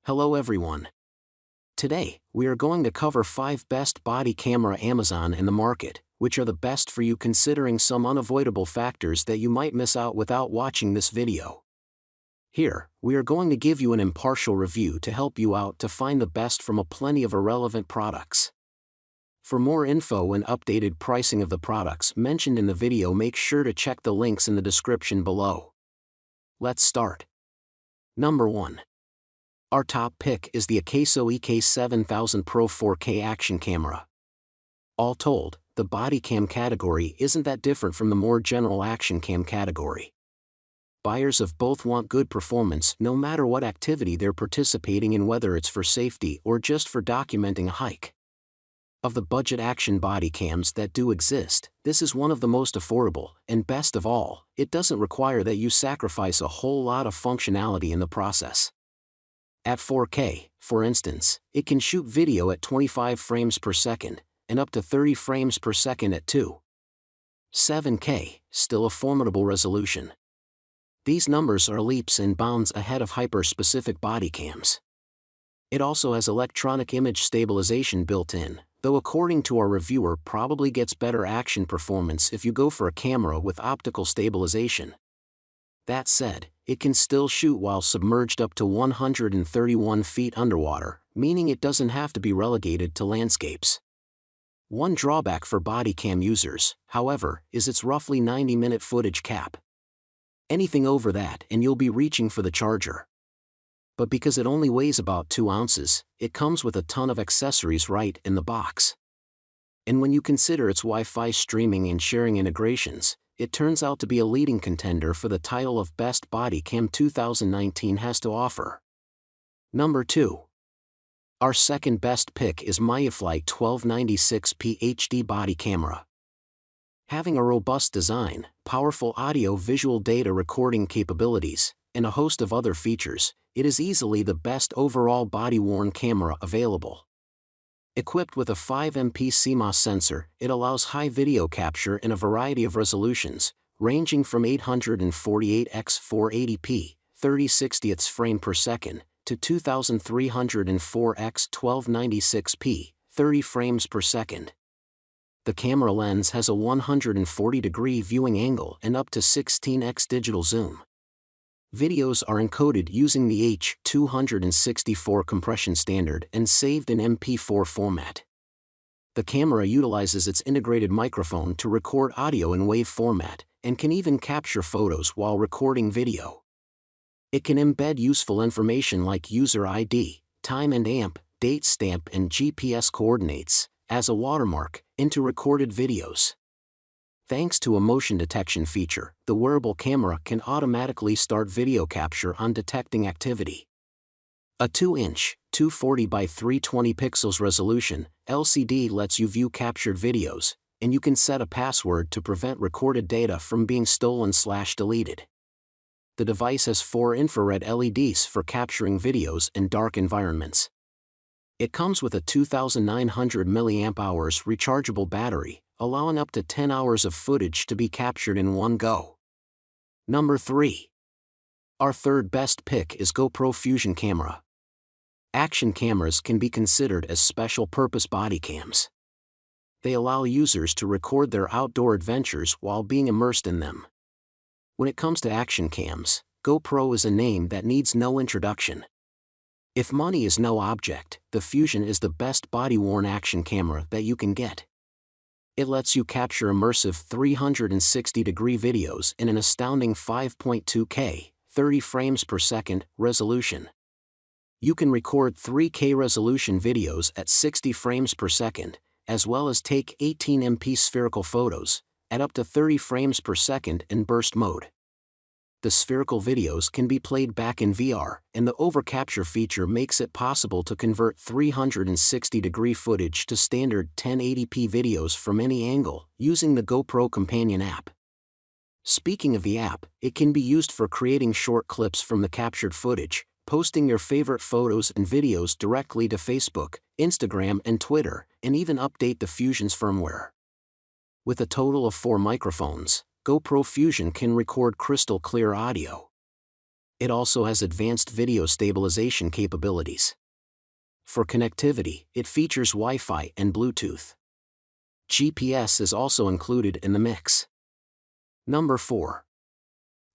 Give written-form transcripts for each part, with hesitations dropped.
Hello everyone. Today, we are going to cover 5 best body camera Amazon in the market, which are the best for you considering some unavoidable factors that you might miss out without watching this video. Here, we are going to give you an impartial review to help you out to find the best from a plenty of irrelevant products. For more info and updated pricing of the products mentioned in the video, make sure to check the links in the description below. Let's start. Number 1. Our top pick is the AKASO EK7000 Pro 4K action camera. All told, the body cam category isn't that different from the more general action cam category. Buyers of both want good performance no matter what activity they're participating in, whether it's for safety or just for documenting a hike. Of the budget action body cams that do exist, this is one of the most affordable, and best of all, it doesn't require that you sacrifice a whole lot of functionality in the process. At 4K, for instance, it can shoot video at 25 frames per second, and up to 30 frames per second at 7K, still a formidable resolution. These numbers are leaps and bounds ahead of hyper-specific body cams. It also has electronic image stabilization built in, though according to our reviewer probably gets better action performance if you go for a camera with optical stabilization. That said, it can still shoot while submerged up to 131 feet underwater, meaning it doesn't have to be relegated to landscapes. One drawback for body cam users, however, is its roughly 90-minute footage cap. Anything over that and you'll be reaching for the charger. But because it only weighs about 2 ounces, it comes with a ton of accessories right in the box. And when you consider its Wi-Fi streaming and sharing integrations, it turns out to be a leading contender for the title of Best Body Cam 2019 has to offer. Number 2. Our second best pick is MIUFLY 1296p HD body camera. Having a robust design, powerful audio-visual data recording capabilities, and a host of other features, it is easily the best overall body-worn camera available. Equipped with a 5MP CMOS sensor, it allows high video capture in a variety of resolutions, ranging from 848x480p, 30/60 frame per second, to 2304x1296p, 30 frames per second. The camera lens has a 140-degree viewing angle and up to 16x digital zoom. Videos are encoded using the H.264 compression standard and saved in MP4 format. The camera utilizes its integrated microphone to record audio in WAV format, and can even capture photos while recording video. It can embed useful information like user ID, time and amp, date stamp and GPS coordinates, as a watermark, into recorded videos. Thanks to a motion detection feature, the wearable camera can automatically start video capture on detecting activity. A 2-inch, 240 by 320 pixels resolution LCD lets you view captured videos, and you can set a password to prevent recorded data from being stolen/deleted. The device has 4 infrared LEDs for capturing videos in dark environments. It comes with a 2,900 mAh rechargeable battery, allowing up to 10 hours of footage to be captured in one go. Number 3. Our third best pick is GoPro Fusion camera. Action cameras can be considered as special-purpose body cams. They allow users to record their outdoor adventures while being immersed in them. When it comes to action cams, GoPro is a name that needs no introduction. If money is no object, the Fusion is the best body-worn action camera that you can get. It lets you capture immersive 360-degree videos in an astounding 5.2K, 30 frames per second, resolution. You can record 3K resolution videos at 60 frames per second, as well as take 18MP spherical photos, at up to 30 frames per second in burst mode. The spherical videos can be played back in VR, and the overcapture feature makes it possible to convert 360-degree footage to standard 1080p videos from any angle, using the GoPro Companion app. Speaking of the app, it can be used for creating short clips from the captured footage, posting your favorite photos and videos directly to Facebook, Instagram and Twitter, and even update the Fusion's firmware. With a total of 4 microphones, GoPro Fusion can record crystal clear audio. It also has advanced video stabilization capabilities. For connectivity, it features Wi-Fi and Bluetooth. GPS is also included in the mix. Number 4.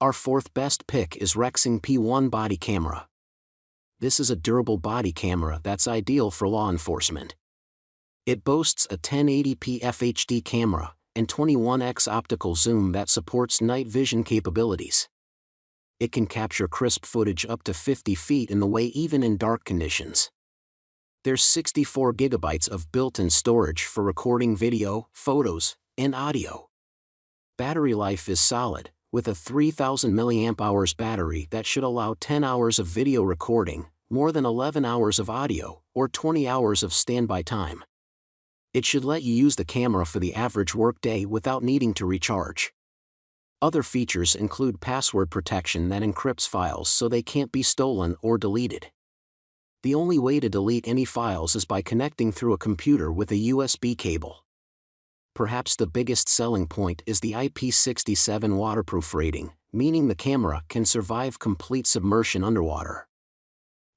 Our fourth best pick is Rexing P1 Body Camera. This is a durable body camera that's ideal for law enforcement. It boasts a 1080p FHD camera and 21x optical zoom that supports night vision capabilities. It can capture crisp footage up to 50 feet in the way even in dark conditions. There's 64 gigabytes of built-in storage for recording video, photos, and audio. Battery life is solid, with a 3000 mAh battery that should allow 10 hours of video recording, more than 11 hours of audio, or 20 hours of standby time. It should let you use the camera for the average workday without needing to recharge. Other features include password protection that encrypts files so they can't be stolen or deleted. The only way to delete any files is by connecting through a computer with a USB cable. Perhaps the biggest selling point is the IP67 waterproof rating, meaning the camera can survive complete submersion underwater.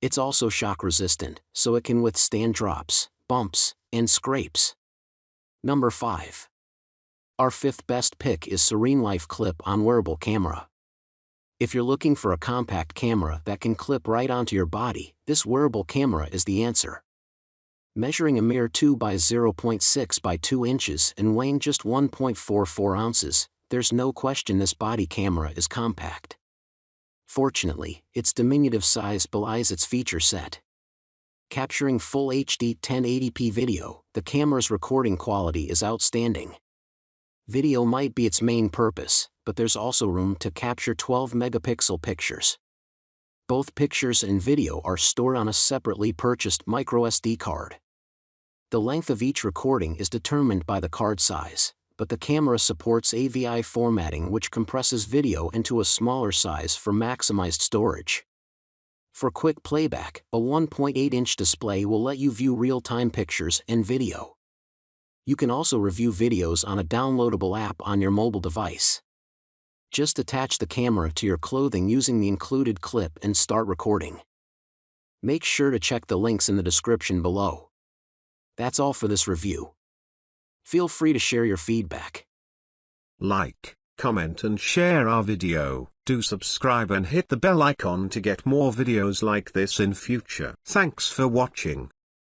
It's also shock resistant, so it can withstand drops, bumps, and scrapes. Number 5. Our fifth best pick is SereneLife Clip-on Wearable Camera. If you're looking for a compact camera that can clip right onto your body, this wearable camera is the answer. Measuring a mere 2 by 0.6 by 2 inches and weighing just 1.44 ounces, there's no question this body camera is compact. Fortunately, its diminutive size belies its feature set. Capturing full HD 1080p video, the camera's recording quality is outstanding. Video might be its main purpose, but there's also room to capture 12-megapixel pictures. Both pictures and video are stored on a separately purchased microSD card. The length of each recording is determined by the card size, but the camera supports AVI formatting, which compresses video into a smaller size for maximized storage. For quick playback, a 1.8-inch display will let you view real-time pictures and video. You can also review videos on a downloadable app on your mobile device. Just attach the camera to your clothing using the included clip and start recording. Make sure to check the links in the description below. That's all for this review. Feel free to share your feedback. Like, comment and share our video. Do subscribe and hit the bell icon to get more videos like this in future. Thanks for watching.